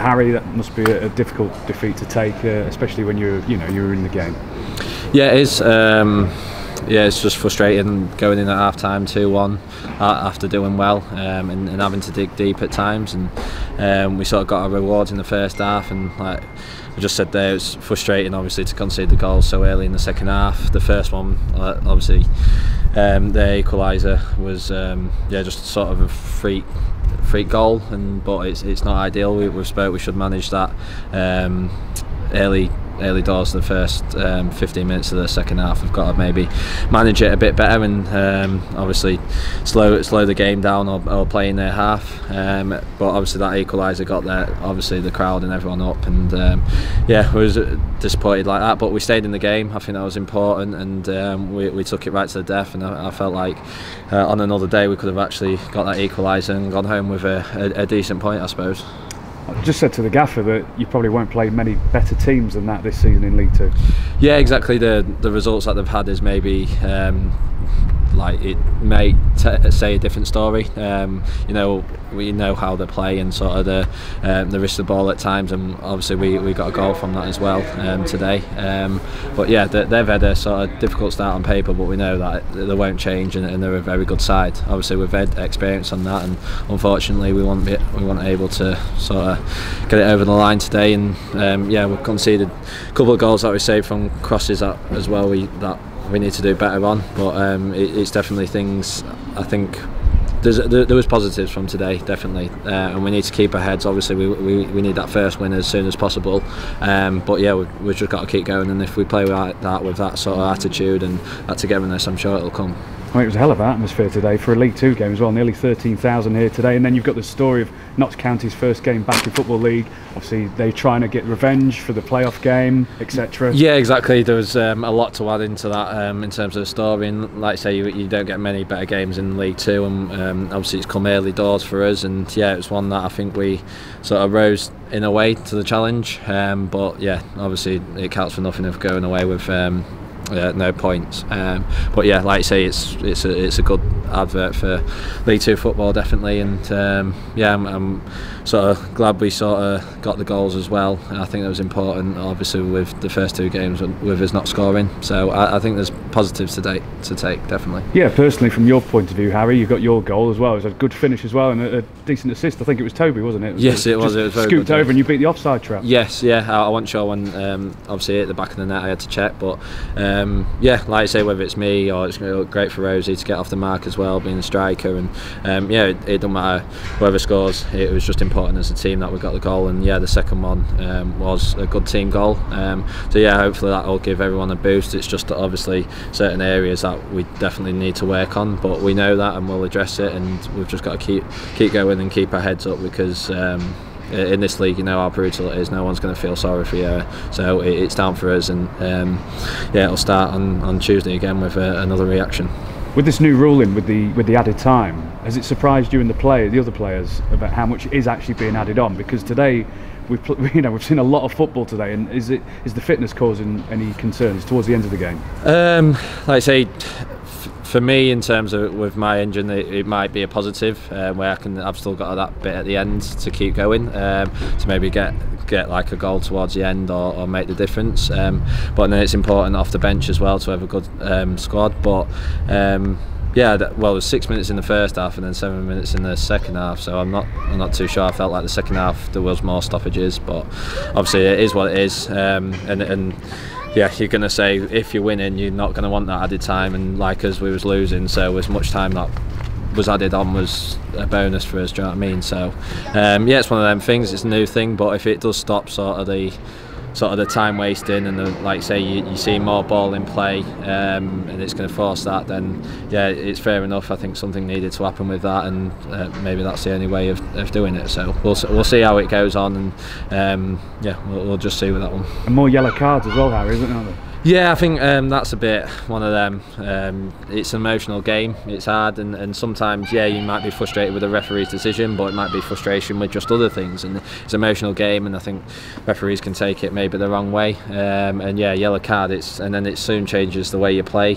Harry, that must be a difficult defeat to take, especially when you're in the game. Yeah, it is. Yeah, it's just frustrating going in at half time 2-1 after doing well, and having to dig deep at times, and we sort of got our rewards in the first half, and like I just said there, it was frustrating obviously to concede the goal so early in the second half. The first one, obviously, the equaliser was just sort of a freak goal, but it's not ideal. We've spoke we should manage that early doors. The first 15 minutes of the second half, we've got to maybe manage it a bit better, and obviously slow the game down or play in their half, but obviously that equaliser got obviously the crowd and everyone up, and yeah, we was disappointed like that, but we stayed in the game. I think that was important, and we took it right to the death, and I felt like on another day we could have actually got that equaliser and gone home with a decent point, I suppose. I just said to the gaffer that you probably won't play many better teams than that this season in League Two. Yeah, exactly. The results that they've had is maybe like it may say a different story. We know how they play and sort of the risk of the ball at times, and obviously we got a goal from that as well today. But yeah, they've had a sort of difficult start on paper, but we know that they won't change, and they're a very good side. Obviously we've had experience on that, and unfortunately we weren't able to sort of get it over the line today. And yeah, we've conceded a couple of goals that we saved from crosses as well. That we need to do better on, but it's definitely things. I think there was positives from today, definitely, and we need to keep our heads. Obviously we need that first win as soon as possible, but yeah, we've just got to keep going, and if we play like that with that sort of attitude and that togetherness, I'm sure it'll come. I mean, it was a hell of an atmosphere today for a League Two game as well. Nearly 13,000 here today, and then you've got the story of Notts County's first game back in Football League. Obviously, they're trying to get revenge for the playoff game, etc. Yeah, exactly. There was a lot to add into that in terms of the story, and like I say, you don't get many better games in League Two, and obviously it's come early doors for us, and yeah, it was one that I think we sort of rose in a way to the challenge. But yeah, obviously it counts for nothing if going away with no points, but yeah, like I say, it's a good advert for League Two football, definitely, and yeah, I'm sort of glad we sort of got the goals as well. I think that was important, obviously, with the first two games with us not scoring, so I think there's positives to take, definitely. Yeah, personally, from your point of view, Harry, you got your goal as well. It was a good finish as well, and a decent assist. I think it was Toby, wasn't it? Yes, it was very scooped good, over, and you beat the offside trap. Yes, yeah, I wasn't sure when obviously at the back of the net I had to check, but yeah, like I say, whether it's me or it's great for Rosie to get off the mark as well, being a striker, and yeah, it doesn't matter whoever scores. It was just important as a team that we got the goal, and yeah, the second one was a good team goal. So yeah, hopefully that will give everyone a boost. It's just that obviously certain areas that we definitely need to work on, but we know that and we'll address it, and we've just got to keep going and keep our heads up, because in this league, you know how brutal it is. No one's going to feel sorry for you, so it's down for us, and yeah, it'll start on Tuesday again with another reaction. With this new ruling, with the added time, has it surprised you and the other players about how much is actually being added on? Because today we've seen a lot of football today, and is the fitness causing any concerns towards the end of the game? Like I say, for me, in terms of with my engine, it might be a positive, where I've still got that bit at the end to keep going, to maybe get like a goal towards the end or make the difference. But then it's important off the bench as well to have a good squad. But yeah, well, it was 6 minutes in the first half and then 7 minutes in the second half, so I'm not too sure. I felt like the second half there was more stoppages, but obviously it is what it is, and yeah, you're going to say if you're winning, you're not going to want that added time, and like us, we was losing, so as much time that was added on was a bonus for us. Do you know what I mean? So yeah, it's one of them things. It's a new thing, but if it does stop sort of the time wasting, and like say you see more ball in play, and it's going to force that, then yeah, it's fair enough. I think something needed to happen with that, and maybe that's the only way of doing it. So we'll see how it goes on, and yeah, we'll just see with that one. And more yellow cards as well, Harry, isn't there? Yeah, I think that's a bit one of them. It's an emotional game, it's hard, and sometimes, yeah, you might be frustrated with the referee's decision, but it might be frustration with just other things, and it's an emotional game, and I think referees can take it maybe the wrong way, and yeah, yellow card, and then it soon changes the way you play.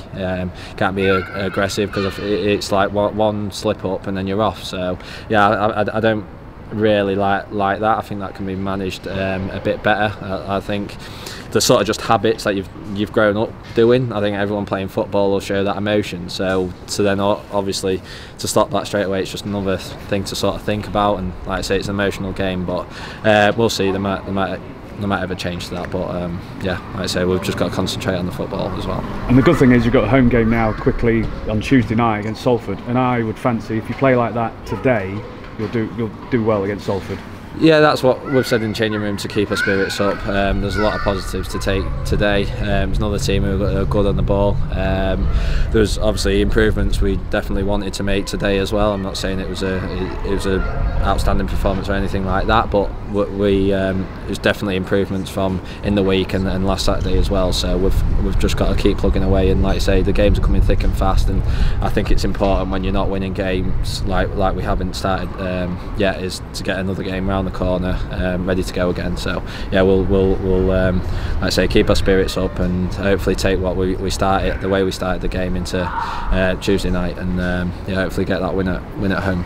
Can't be aggressive, because it's like one slip up and then you're off. So yeah, I really like that. I think that can be managed a bit better. I think the sort of just habits that you've grown up doing. I think everyone playing football will show that emotion. So then obviously to stop that straight away, it's just another thing to sort of think about. And like I say, it's an emotional game, but we'll see. There might have a change to that, but yeah, like I say, we've just got to concentrate on the football as well. And the good thing is you've got a home game now quickly on Tuesday night against Salford, and I would fancy if you play like that today, you'll do well against Salford. Yeah, that's what we've said in changing room to keep our spirits up. There's a lot of positives to take today. There's another team who are good on the ball. There's obviously improvements we definitely wanted to make today as well. I'm not saying it was a outstanding performance or anything like that, but there's definitely improvements from in the week and last Saturday as well. So we've just got to keep plugging away. And like I say, the games are coming thick and fast. And I think it's important when you're not winning games like we haven't started yet, is to get another game round the corner, ready to go again. So yeah, we'll like I say, keep our spirits up and hopefully take what we started, the way we started the game, into Tuesday night, and yeah, hopefully get that win at home.